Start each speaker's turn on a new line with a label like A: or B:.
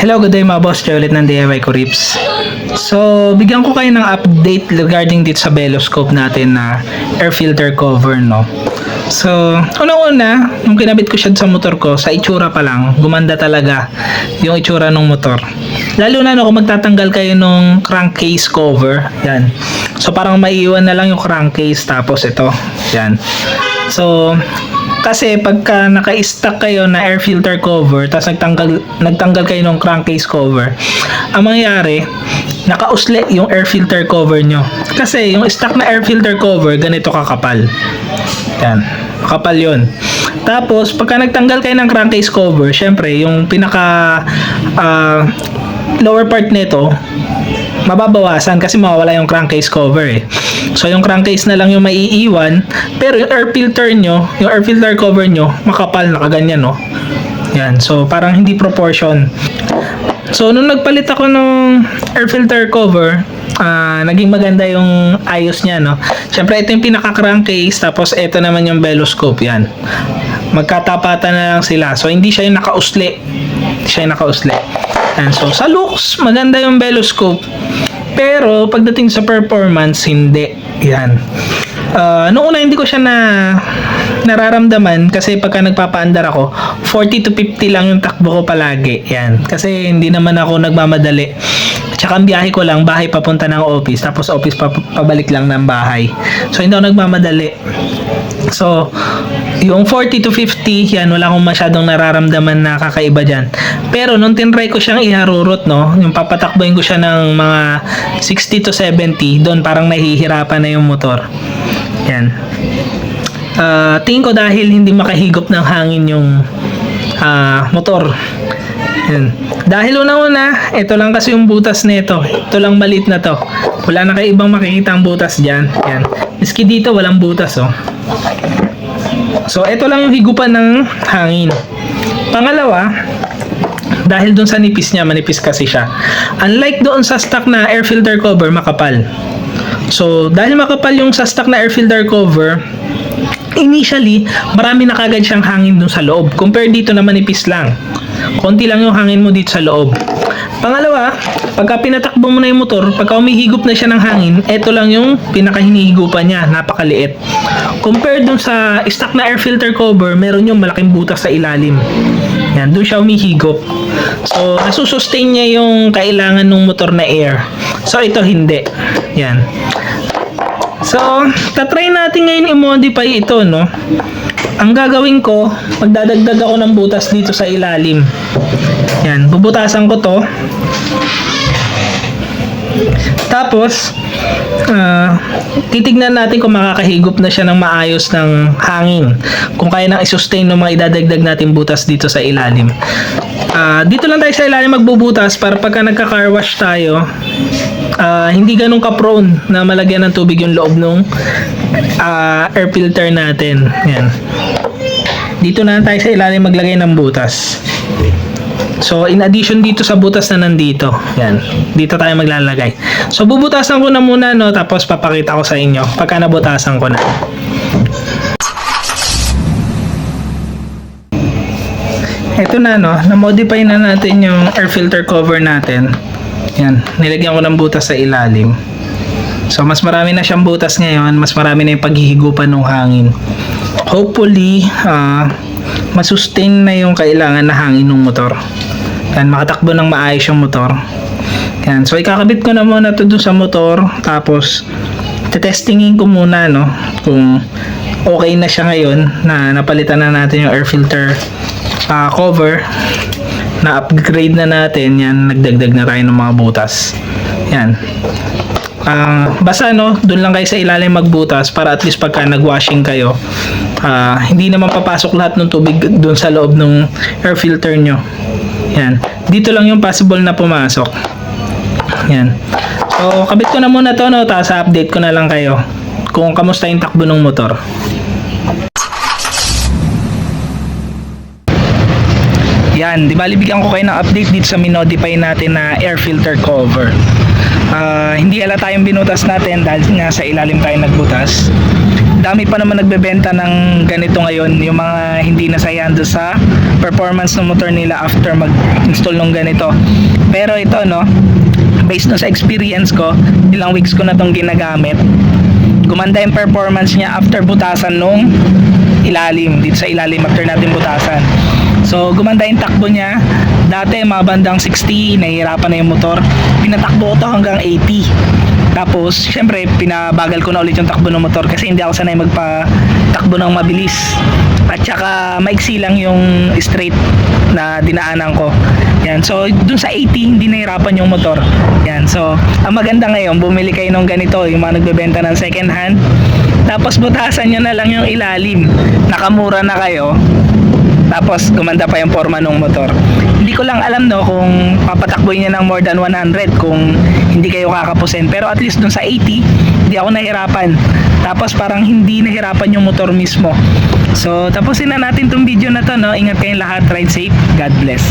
A: Hello, good day mga boss. Joy ulit ng DIY ko Rips. So, bigyan ko kayo ng update regarding dito sa Veloscope natin na air filter cover, no? So, unang-una, nung kinabit ko siya sa motor ko, sa itsura pa lang, gumanda talaga yung itsura ng motor. Lalo na no, kung magtatanggal kayo nung crankcase cover, yan. So, parang maiiwan na lang yung crankcase, tapos ito, yan. So, kasi pagka naka-stack kayo na air filter cover tapos nagtanggal kayo ng crankcase cover, ang mangyayari, nakausli yung air filter cover nyo. Kasi yung stock na air filter cover, ganito kakapal. Yan, kapal yun. Tapos, pagka nagtanggal kayo ng crankcase cover, syempre, yung pinaka lower part nito, mababawasan kasi mawawala yung crankcase cover eh. So yung crankcase na lang yung maiiwan, pero yung air filter nyo, yung air filter cover nyo, makapal, nakaganyan no. Yan, so parang hindi proportion. So nung nagpalit ako ng air filter cover, naging maganda yung ayos niya no. Siyempre ito yung pinaka crankcase, tapos ito naman yung Veloscope, yan. Magkatapatan na lang sila. So hindi siya yung nakausli. Hindi siya yung nakausli. And so sa looks, maganda yung Veloscope. Pero pagdating sa performance, hindi. Yan. Noong una hindi ko siya nararamdaman kasi pagka nagpapaandar ako, 40 to 50 lang yung takbo ko palagi. Yan. Kasi hindi naman ako nagmamadali. Tsaka ang biyahe ko lang, bahay papunta ng office, tapos office pabalik lang ng bahay. So hindi ako nagmamadali. So, yung 40 to 50, yan, wala akong masyadong nararamdaman na kakaiba dyan. Pero nung tinry ko siyang iharurot, no, yung papatakboyin ko siya ng mga 60 to 70, doon parang nahihirapan na yung motor. Yan. Tingin ko dahil hindi makahigop ng hangin yung motor. Yan. Dahil unang-una, ito lang kasi yung butas nito. Ito lang maliit na to. Wala na kayo ibang makikita ang butas dyan. Yan. Miski dito, walang butas, oh. So, ito lang yung higupan ng hangin. Pangalawa, dahil doon sa nipis niya, manipis kasi siya. Unlike doon sa stock na air filter cover, makapal. So, dahil makapal yung sa stock na air filter cover, initially, marami na kagad siyang hangin doon sa loob. Compare dito na manipis lang. Konti lang yung hangin mo dito sa loob. Pangalawa, pagka pinatakbo mo na yung motor, pagka umihigop na siya ng hangin, ito lang yung pinakahinihigupan niya, napakaliit. Compared dun sa stock na air filter cover, meron yung malaking butas sa ilalim. Yan, dun siya umihigop. So, nasusustain niya yung kailangan ng motor na air. So, ito hindi. Yan. So, tatry natin ngayon i-modify ito, no? Ang gagawin ko, magdadagdag ako ng butas dito sa ilalim. Yan, bubutasan ko to. Tapos, titignan natin kung makakahigop na siya ng maayos ng hangin. Kung kaya nang i-sustain ng mga idadagdag natin butas dito sa ilalim. Dito lang tayo sa ilalim magbubutas para pagka nagka-car wash tayo, hindi ganun ka-prone na malagyan ng tubig yung loob ng air filter natin. Yan. Dito na tayo sa ilalim maglagay ng butas. So, in addition dito sa butas na nandito, yan, dito tayo maglalagay. So, bubutasan ko na muna, no, tapos papakita ko sa inyo pagka nabutasan ko na. Ito na, no, na-modify na natin yung air filter cover natin. Yan, nilagyan ko ng butas sa ilalim. So, mas marami na siyang butas ngayon, mas marami na yung paghihigupan ng hangin. Hopefully, masustain na yung kailangan na hangin ng motor. Yan, makatakbo ng maayos yung motor. Yan, so ikakabit ko na muna ito dun sa motor, tapos testingin ko muna, no, kung okay na siya ngayon na napalitan na natin yung air filter cover, na upgrade na natin. Yan, nagdagdag na tayo ng mga butas. Yan. Basta no, doon lang kayo sa ilalim magbutas para at least pagka nagwashing kayo, hindi naman papasok lahat ng tubig doon sa loob ng air filter nyo. Yan. Dito lang yung possible na pumasok. Yan. So, kabit ko na muna to, no, tapos update ko na lang kayo kung kamusta yung takbo ng motor. Yan, di ba bigyan ko kayo ng update dito sa minodify natin na air filter cover. Hindi hindi halata yung binutas natin dahil nga sa ilalim tayo nagbutas. Dami pa naman nagbebenta ng ganito ngayon, yung mga hindi nasayan doon sa performance ng motor nila after mag-install ng ganito. Pero ito, no, based no sa experience ko, ilang weeks ko na tong ginagamit, gumanda yung performance niya after butasan nung ilalim, dito sa ilalim after natin butasan. So gumanda yung takbo niya. Dati mga bandang 60, nahihirapan na yung motor, pinatakbo ko to hanggang 80. Tapos syempre pinabagal ko na ulit yung takbo ng motor kasi hindi ako sanay magpatakbo ng mabilis, at saka maiksi lang yung straight na dinaanan ko. Yan, so dun sa 80 hindi nahirapan yung motor. Yan, so ang maganda ngayon, bumili kayo ng ganito, yung mga nagbebenta ng second hand, tapos butasan nyo na lang yung ilalim, nakamura na kayo, tapos gumanda pa yung forma ng motor. Hindi ko lang alam, no, kung papatakboy niya ng more than 100 kung hindi kayo kakapusin, pero at least dun sa 80 hindi ako nahirapan, tapos parang hindi nahirapan yung motor mismo. So tapusin na natin tong video na to, no. Ingat kayong lahat, ride safe, God bless.